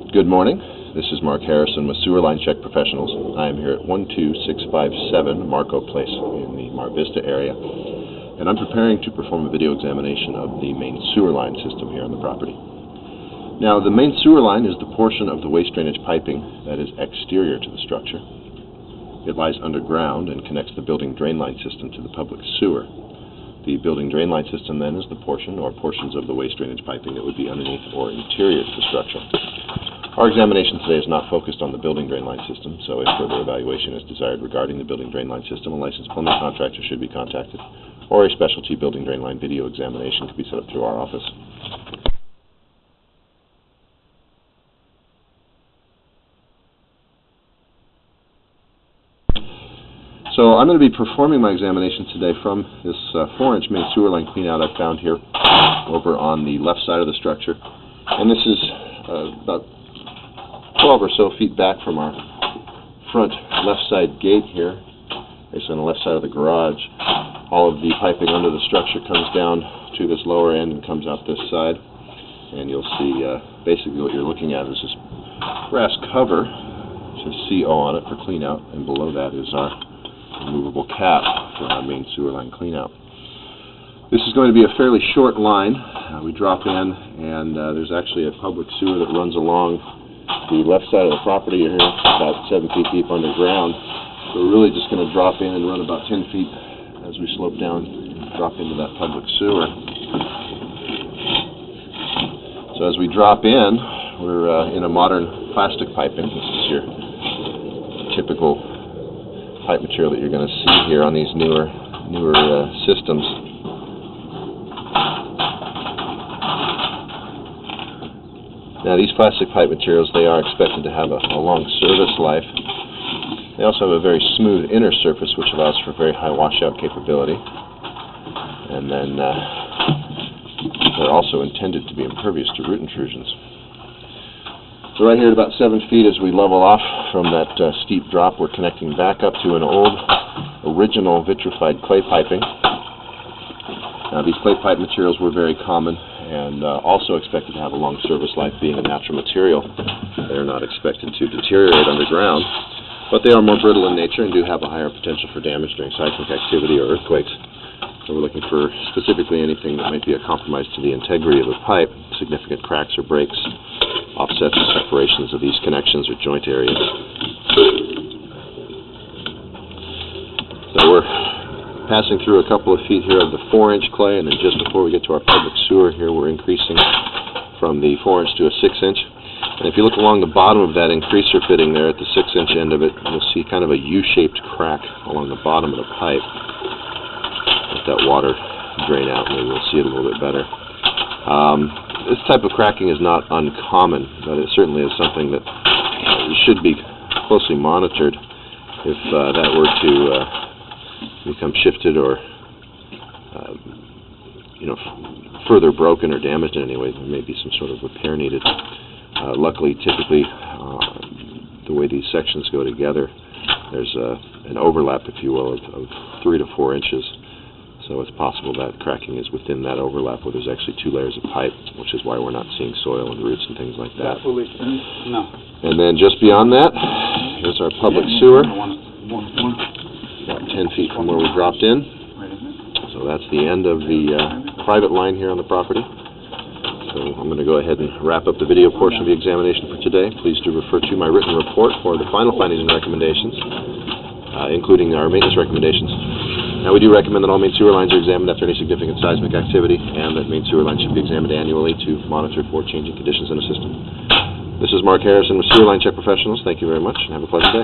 Good morning. This is Mark Harrison with Sewer Line Check Professionals. I am here at 12657 Marco Place in the Mar Vista area, and I'm preparing to perform a video examination of the main sewer line system here on the property. Now, the main sewer line is the portion of the waste drainage piping that is exterior to the structure. It lies underground and connects the building drain line system to the public sewer. The building drain line system then is the portion or portions of the waste drainage piping that would be underneath or interior to the structure. Our examination today is not focused on the building drain line system, so if further evaluation is desired regarding the building drain line system, a licensed plumbing contractor should be contacted, or a specialty building drain line video examination can be set up through our office. So I'm going to be performing my examination today from this 4-inch main sewer line cleanout I found here over on the left side of the structure. And this is about 12 or so feet back from our front left side gate here. It's on the left side of the garage. All of the piping under the structure comes down to this lower end and comes out this side. And you'll see basically what you're looking at is this brass cover, which says CO on it for cleanout, and below that is our removable cap for our main sewer line cleanout. This is going to be a fairly short line. We drop in, and there's actually a public sewer that runs along the left side of the property here, about 7 feet deep underground. So we're really just going to drop in and run about 10 feet as we slope down and drop into that public sewer. So as we drop in, we're in a modern plastic piping. This is your typical pipe material that you're going to see here on these newer systems. Now, these plastic pipe materials, they are expected to have a long service life. They also have a very smooth inner surface, which allows for very high washout capability. And then they're also intended to be impervious to root intrusions. So right here at about 7 feet, as we level off from that steep drop, we're connecting back up to an old, original vitrified clay piping. Now, these clay pipe materials were very common and also expected to have a long service life, being a natural material. They're not expected to deteriorate underground, but they are more brittle in nature and do have a higher potential for damage during seismic activity or earthquakes. So we're looking for specifically anything that might be a compromise to the integrity of the pipe, significant cracks or breaks, offsets and separations of these connections or joint areas. So we're passing through a couple of feet here of the 4-inch clay, and then just before we get to our public sewer here, we're increasing from the 4-inch to a 6-inch. And if you look along the bottom of that increaser fitting there at the 6-inch end of it, you'll see kind of a U-shaped crack along the bottom of the pipe. Let that water drain out, maybe we'll see it a little bit better. This type of cracking is not uncommon, but it certainly is something that should be closely monitored. If that were to become shifted or further broken or damaged in any way, there may be some sort of repair needed. Luckily, typically, the way these sections go together, there's an overlap, if you will, of 3 to 4 inches. So it's possible that cracking is within that overlap where there's actually 2 layers of pipe, which is why we're not seeing soil and roots and things like that. No. And then just beyond that, here's our public sewer, about 10 feet from where we dropped in. So that's the end of the private line here on the property. So I'm going to go ahead and wrap up the video portion of the examination for today. Please do refer to my written report for the final findings and recommendations, including our maintenance recommendations. Now, we do recommend that all main sewer lines are examined after any significant seismic activity, and that main sewer lines should be examined annually to monitor for changing conditions in the system. This is Mark Harrison with Sewer Line Check Professionals. Thank you very much, and have a pleasant day.